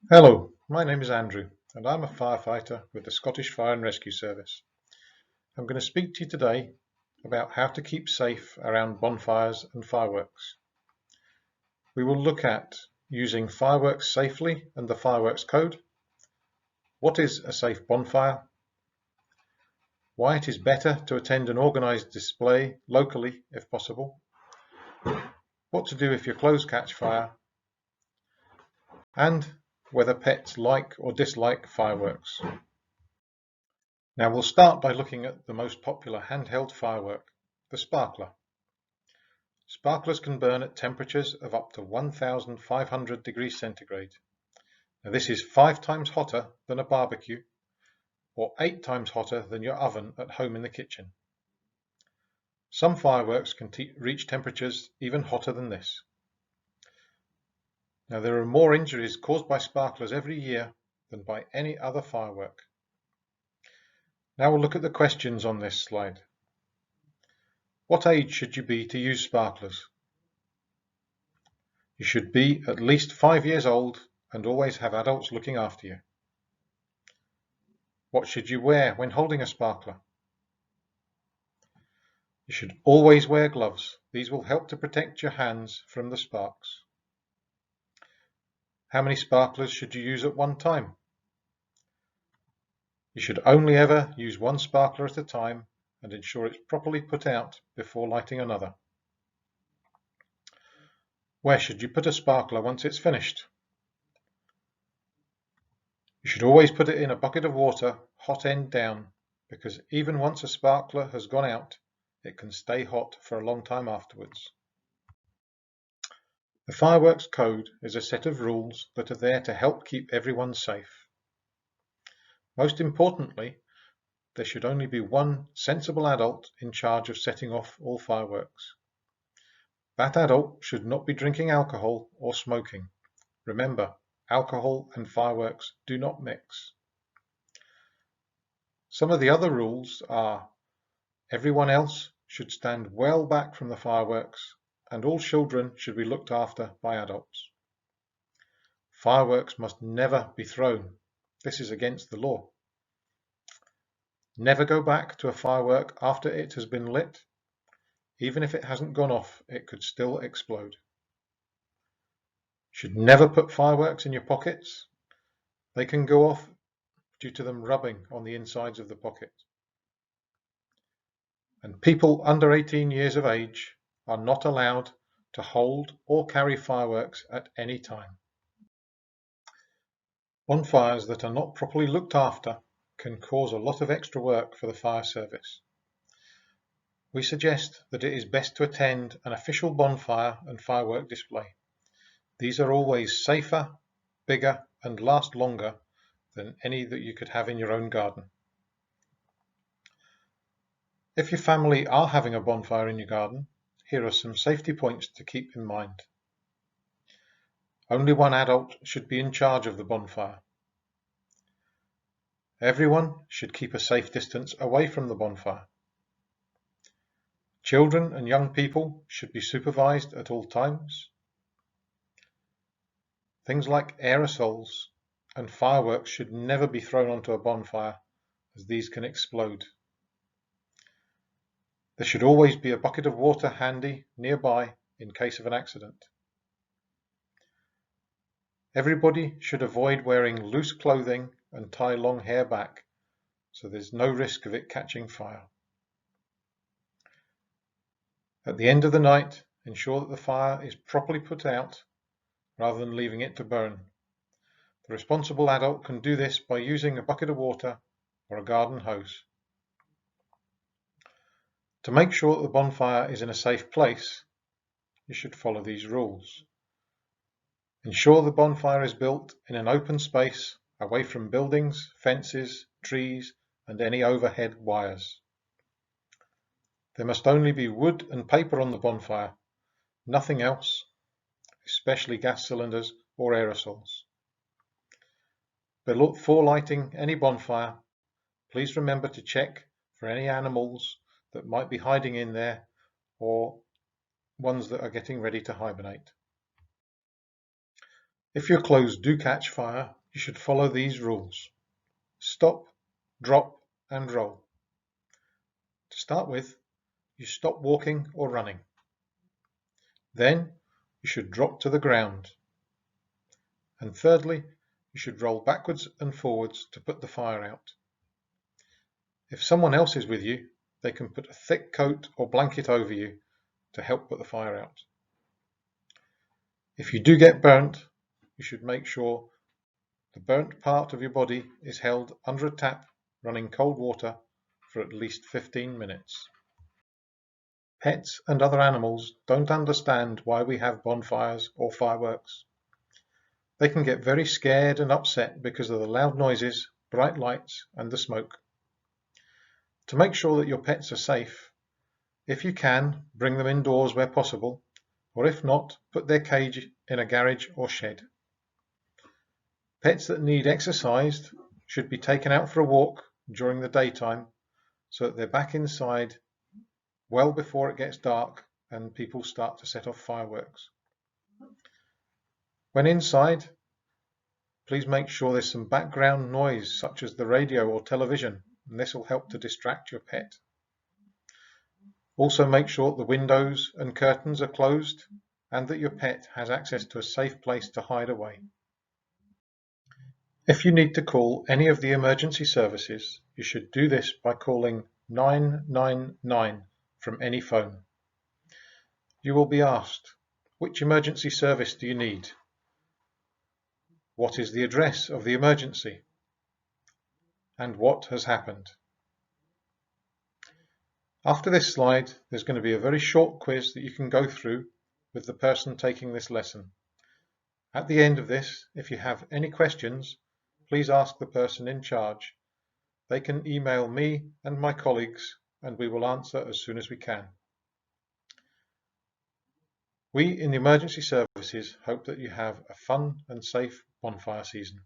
Hello, my name is Andrew and I'm a firefighter with the Scottish Fire and Rescue Service. I'm going to speak to you today about how to keep safe around bonfires and fireworks. We will look at using fireworks safely and the fireworks code, what is a safe bonfire, why it is better to attend an organised display locally if possible, what to do if your clothes catch fire, and whether pets like or dislike fireworks. Now we'll start by looking at the most popular handheld firework, the sparkler. Sparklers can burn at temperatures of up to 1500 degrees centigrade. Now this is 5 times hotter than a barbecue or 8 times hotter than your oven at home in the kitchen. Some fireworks can reach temperatures even hotter than this. Now there are more injuries caused by sparklers every year than by any other firework. Now we'll look at the questions on this slide. What age should you be to use sparklers? You should be at least 5 years old and always have adults looking after you. What should you wear when holding a sparkler? You should always wear gloves. These will help to protect your hands from the sparks. How many sparklers should you use at one time? You should only ever use one sparkler at a time and ensure it's properly put out before lighting another. Where should you put a sparkler once it's finished? You should always put it in a bucket of water, hot end down, because even once a sparkler has gone out, it can stay hot for a long time afterwards. The fireworks code is a set of rules that are there to help keep everyone safe. Most importantly, there should only be one sensible adult in charge of setting off all fireworks. That adult should not be drinking alcohol or smoking. Remember, alcohol and fireworks do not mix. Some of the other rules are: everyone else should stand well back from the fireworks and all children should be looked after by adults. Fireworks must never be thrown. This is against the law. Never go back to a firework after it has been lit. Even if it hasn't gone off, it could still explode. Should never put fireworks in your pockets. They can go off due to them rubbing on the insides of the pocket. And people under 18 years of age are not allowed to hold or carry fireworks at any time. Bonfires that are not properly looked after can cause a lot of extra work for the fire service. We suggest that it is best to attend an official bonfire and firework display. These are always safer, bigger, and last longer than any that you could have in your own garden. If your family are having a bonfire in your garden, here are some safety points to keep in mind. Only one adult should be in charge of the bonfire. Everyone should keep a safe distance away from the bonfire. Children and young people should be supervised at all times. Things like aerosols and fireworks should never be thrown onto a bonfire, as these can explode. There should always be a bucket of water handy nearby in case of an accident. Everybody should avoid wearing loose clothing and tie long hair back, so there's no risk of it catching fire. At the end of the night, ensure that the fire is properly put out rather than leaving it to burn. The responsible adult can do this by using a bucket of water or a garden hose. To make sure that the bonfire is in a safe place, you should follow these rules. Ensure the bonfire is built in an open space away from buildings, fences, trees, and any overhead wires. There must only be wood and paper on the bonfire, nothing else, especially gas cylinders or aerosols. Before lighting any bonfire, please remember to check for any animals that might be hiding in there or ones that are getting ready to hibernate. If your clothes do catch fire, you should follow these rules. Stop, drop and roll. To start with, you stop walking or running. Then you should drop to the ground. And thirdly, you should roll backwards and forwards to put the fire out. If someone else is with you, they can put a thick coat or blanket over you to help put the fire out. If you do get burnt, you should make sure the burnt part of your body is held under a tap running cold water for at least 15 minutes. Pets and other animals don't understand why we have bonfires or fireworks. They can get very scared and upset because of the loud noises, bright lights and the smoke. To make sure that your pets are safe, if you can, bring them indoors where possible, or if not, put their cage in a garage or shed. Pets that need exercise should be taken out for a walk during the daytime so that they're back inside well before it gets dark and people start to set off fireworks. When inside, please make sure there's some background noise such as the radio or television, and this will help to distract your pet. Also make sure the windows and curtains are closed and that your pet has access to a safe place to hide away. If you need to call any of the emergency services, you should do this by calling 999 from any phone. You will be asked, which emergency service do you need? What is the address of the emergency? And what has happened? After this slide, there's going to be a very short quiz that you can go through with the person taking this lesson. At the end of this, if you have any questions, please ask the person in charge. They can email me and my colleagues and we will answer as soon as we can. We in the emergency services hope that you have a fun and safe bonfire season.